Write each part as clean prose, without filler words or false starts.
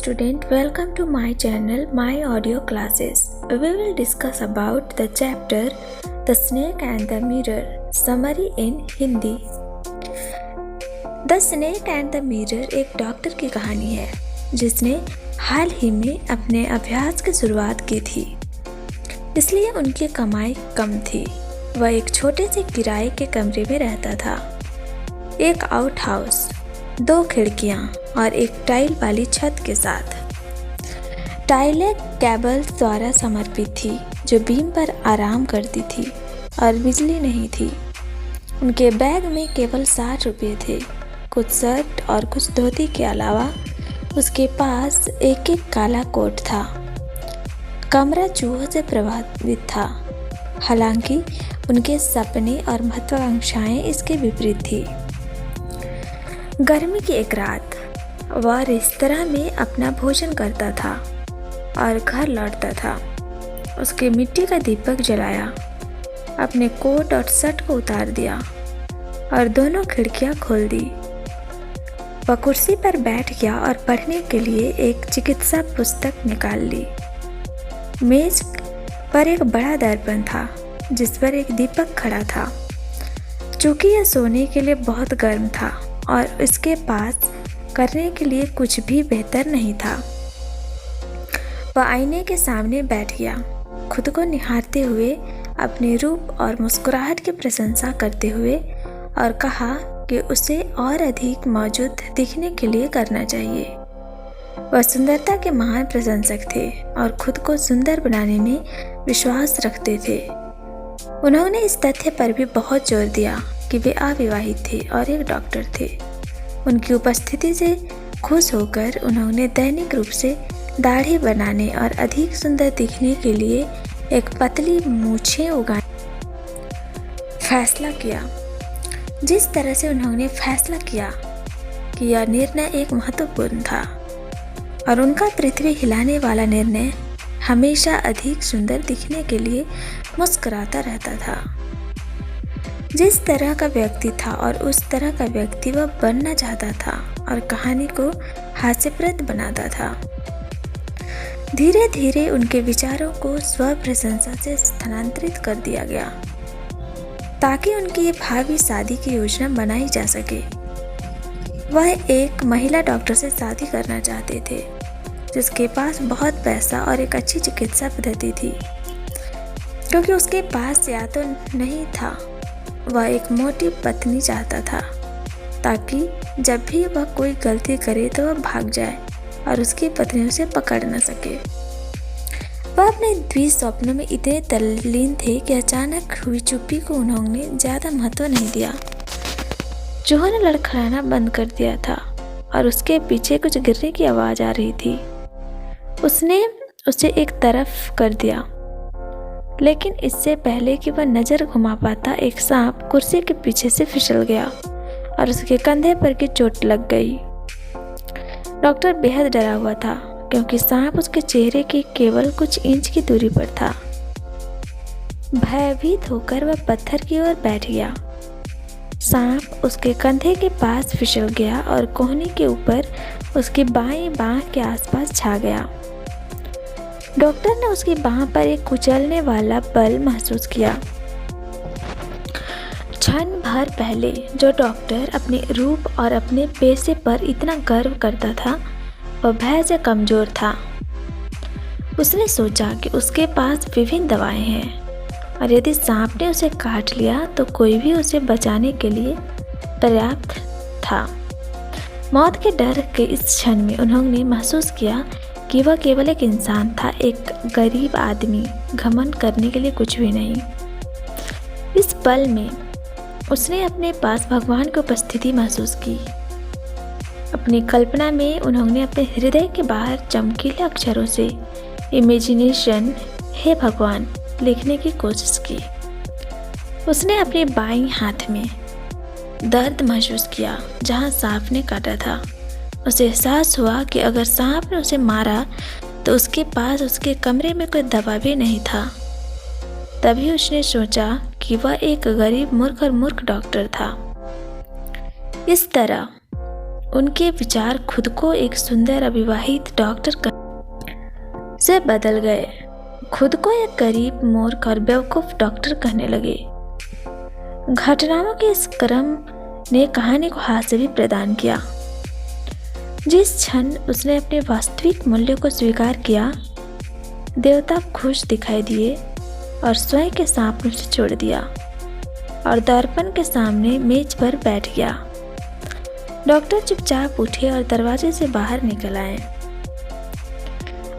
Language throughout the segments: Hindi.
student, welcome to my channel, My Audio Classes. We will discuss about the chapter The Snake and the Mirror. Summary in Hindi. The Snake and the Mirror एक डॉक्टर की कहानी है जिसने हाल ही में अपने अभ्यास की शुरुआत की थी, इसलिए उनकी कमाई कम थी। वह एक छोटे से किराए के कमरे में रहता था, एक आउट हाउस, 2 खिड़कियां और एक टाइल वाली छत के साथ। टाइलें केबल्स द्वारा समर्पित थी जो बीम पर आराम करती थी और बिजली नहीं थी। उनके बैग में केवल 60 रुपये थे, कुछ शर्ट और कुछ धोती के अलावा उसके पास एक काला कोट था। कमरा चूहों से प्रभावित था, हालांकि उनके सपने और महत्वाकांक्षाएं इसके विपरीत थी। गर्मी की एक रात वह रेस्तरां में अपना भोजन करता था और घर लौटता था। उसके मिट्टी का दीपक जलाया, अपने कोट और शर्ट को उतार दिया और दोनों खिड़कियां खोल दी। वह कुर्सी पर बैठ गया और पढ़ने के लिए एक चिकित्सा पुस्तक निकाल ली। मेज पर एक बड़ा दर्पण था जिस पर एक दीपक खड़ा था। चूंकि यह सोने के लिए बहुत गर्म था और इसके पास करने के लिए कुछ भी बेहतर नहीं था, वह आईने के सामने बैठ गया, खुद को निहारते हुए अपने रूप और मुस्कुराहट की प्रशंसा करते हुए, और कहा कि उसे और अधिक मौजूद दिखने के लिए करना चाहिए। वह सुंदरता के महान प्रशंसक थे और खुद को सुंदर बनाने में विश्वास रखते थे। उन्होंने इस तथ्य पर भी बहुत जोर दिया कि वे अविवाहित थे और एक डॉक्टर थे। उनकी उपस्थिति से खुश होकर उन्होंने दैनिक रूप से दाढ़ी बनाने और अधिक सुंदर दिखने के लिए एक पतली मूछें उगाने फैसला किया। जिस तरह से उन्होंने फैसला किया कि यह निर्णय एक महत्वपूर्ण था और उनका पृथ्वी हिलाने वाला निर्णय हमेशा अधिक सुंदर दिखने के लिए मुस्कुराता रहता था। जिस तरह का व्यक्ति था और उस तरह का व्यक्ति वह बनना चाहता था और कहानी को हास्यप्रद बनाता था। धीरे धीरे उनके विचारों को स्व प्रशंसा से स्थानांतरित कर दिया गया ताकि उनकी ये भावी शादी की योजना बनाई जा सके। वह एक महिला डॉक्टर से शादी करना चाहते थे जिसके पास बहुत पैसा और एक अच्छी चिकित्सा पद्धति थी, क्योंकि उसके पास या तो नहीं था। वह एक मोटी पत्नी चाहता था ताकि जब भी वह कोई गलती करे तो वह भाग जाए और उसकी पत्नी उसे पकड़ न सके। वह अपने द्वि स्वप्नों में इतने तल्लीन थे कि अचानक हुई चुप्पी को उन्होंने ज़्यादा महत्व नहीं दिया। चूहों ने लड़खड़ाना बंद कर दिया था और उसके पीछे कुछ गिरने की आवाज़ आ रही थी। उसने उसे एक तरफ कर दिया, लेकिन इससे पहले कि वह नज़र घुमा पाता, एक सांप कुर्सी के पीछे से फिसल गया और उसके कंधे पर की चोट लग गई। डॉक्टर बेहद डरा हुआ था क्योंकि सांप उसके चेहरे की केवल कुछ इंच की दूरी पर था। भयभीत होकर वह पत्थर की ओर बैठ गया। सांप उसके कंधे के पास फिसल गया और कोहनी के ऊपर उसकी बाईं बांह के आसपास छा गया। डॉक्टर ने उसकी बांह पर एक कुचलने वाला बल महसूस किया। क्षण भर पहले जो डॉक्टर अपने रूप और अपने पेशे पर इतना गर्व करता था, वह भय से कमजोर था। उसने सोचा कि उसके पास विभिन्न दवाएं हैं और यदि सांप ने उसे काट लिया तो कोई भी उसे बचाने के लिए पर्याप्त था। मौत के डर के इस क्षण में उन्होंने महसूस किया कि वह केवल एक इंसान था, एक गरीब आदमी, घमंड करने के लिए कुछ भी नहीं। इस पल में उसने अपने पास भगवान की उपस्थिति महसूस की। अपनी कल्पना में उन्होंने अपने हृदय के बाहर चमकीले अक्षरों से इमेजिनेशन, हे भगवान, लिखने की कोशिश की। उसने अपने बाईं हाथ में दर्द महसूस किया जहां सांप ने काटा था। उसे एहसास हुआ कि अगर सांप ने उसे मारा तो उसके पास उसके कमरे में कोई दवा भी नहीं था। तभी उसने सोचा कि वह एक गरीब मूर्ख डॉक्टर था। इस तरह उनके विचार खुद को एक सुंदर अविवाहित डॉक्टर से बदल गए। खुद को एक गरीब, मूर्ख और बेवकूफ डॉक्टर कहने लगे। घटनाओं के इस क्रम ने कहानी को हास्य भी प्रदान किया। जिस क्षण उसने अपने वास्तविक मूल्य को स्वीकार किया, देवता खुश दिखाई दिए और स्वयं के सांप में से छोड़ दिया और दर्पण के सामने मेज पर बैठ गया। डॉक्टर चुपचाप उठे और दरवाजे से बाहर निकल आए।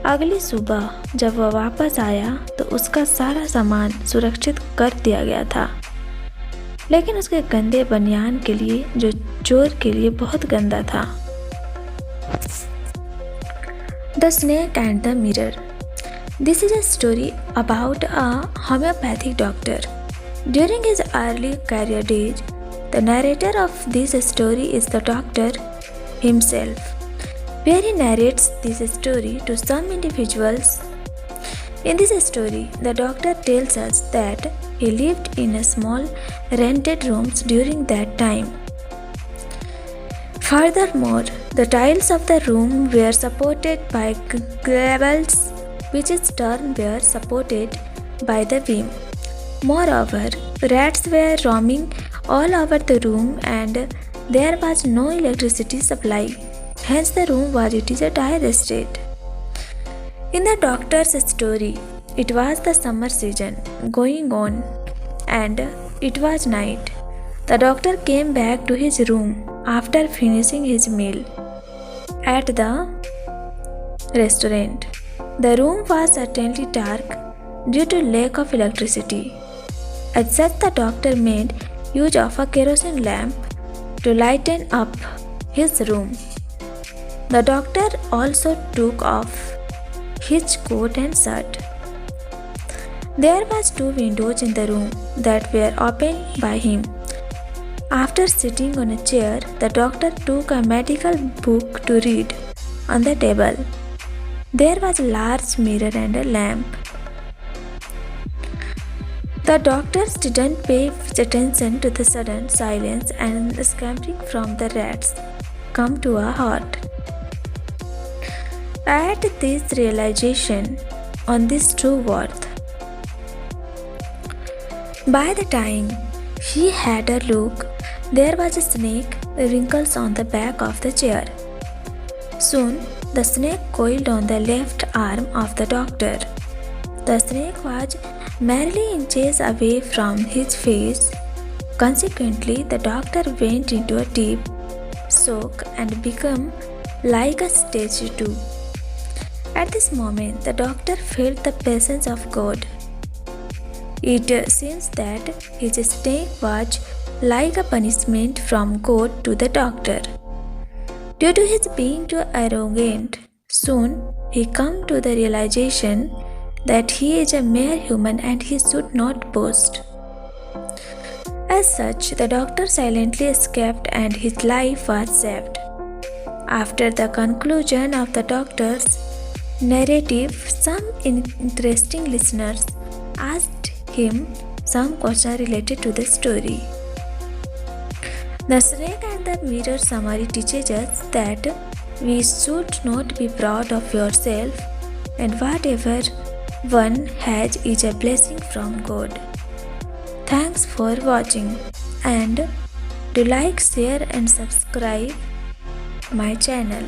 अगली सुबह जब वह वापस आया तो उसका सारा सामान सुरक्षित कर दिया गया था, लेकिन उसके गंदे बनियान के लिए, जो चोर के लिए बहुत गंदा था। The Snake and the Mirror. This is a story about a homeopathic doctor. During his early career days, the narrator of this story is the doctor himself, where he narrates this story to some individuals. In this story, the doctor tells us that he lived in a small rented rooms during that time. Furthermore, the tiles of the room were supported by gravels, which in turn were supported by the beam. Moreover, rats were roaming all over the room and there was no electricity supply. Hence, the room was in a dire state. In the doctor's story, it was the summer season going on and it was night. The doctor came back to his room after finishing his meal at the restaurant. The room was certainly dark due to lack of electricity. As such, the doctor made use of a kerosene lamp to lighten up his room. The doctor also took off his coat and shirt. There was 2 windows in the room that were opened by him. After sitting on a chair, the doctor took a medical book to read. On the table, there was a large mirror and a lamp. The doctors didn't pay much attention to the sudden silence and scampering from the rats come to a halt. At this realization on this true worth, by the time he had a look, there was a snake wrinkles on the back of the chair. Soon, the snake coiled on the left arm of the doctor. The snake was merely inches away from his face. Consequently, the doctor went into a deep shock and became like a statue. At this moment, the doctor felt the presence of God. It seems that his snake was like a punishment from God to the doctor. Due to his being too arrogant, soon he came to the realization that he is a mere human and he should not boast. As such, the doctor silently escaped and his life was saved. After the conclusion of the doctor's narrative, some interesting listeners asked him some questions related to the story. The Snake and the Mirror summary teaches us that we should not be proud of yourself and whatever one has is a blessing from God. Thanks for watching and do like, share and subscribe my channel.